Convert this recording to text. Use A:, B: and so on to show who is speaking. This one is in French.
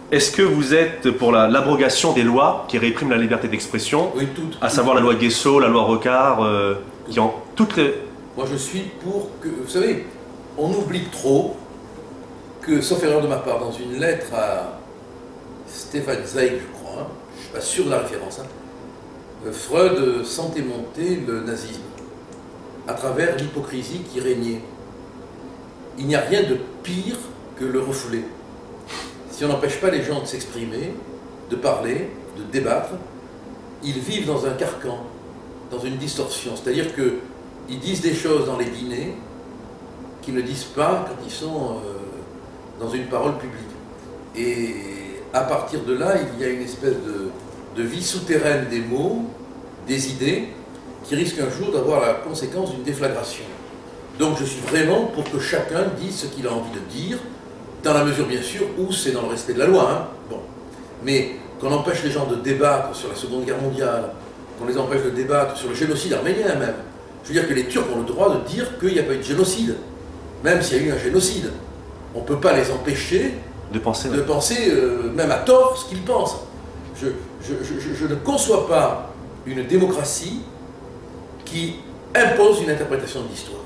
A: Est-ce que vous êtes pour l'abrogation des lois qui répriment la liberté d'expression,
B: Oui, toutes.
A: à savoir la loi Guesso, la loi Rocard, qui ont toutes les...
B: Moi, je suis pour que... Vous savez, on oublie trop que, sauf erreur de ma part, dans une lettre à Stefan Zweig, je crois, hein, je ne suis pas sûr de la référence, hein, Freud sentait monter le nazisme à travers l'hypocrisie qui régnait. Il n'y a rien de pire que le refoulé. Si on n'empêche pas les gens de s'exprimer, de parler, de débattre, ils vivent dans un carcan, dans une distorsion. C'est-à-dire qu'ils disent des choses dans les dîners qu'ils ne disent pas quand ils sont dans une parole publique. Et à partir de là, il y a une espèce de vie souterraine des mots, des idées, qui risque un jour d'avoir la conséquence d'une déflagration. Donc je suis vraiment pour que chacun dise ce qu'il a envie de dire, dans la mesure bien sûr où c'est dans le respect de la loi. Hein. Bon. Mais qu'on empêche les gens de débattre sur la Seconde Guerre mondiale, qu'on les empêche de débattre sur le génocide arménien même. Je veux dire que les Turcs ont le droit de dire qu'il n'y a pas eu de génocide, même s'il y a eu un génocide. On ne peut pas les empêcher
A: de penser,
B: même à tort, ce qu'ils pensent. Je ne conçois pas une démocratie qui impose une interprétation de l'histoire.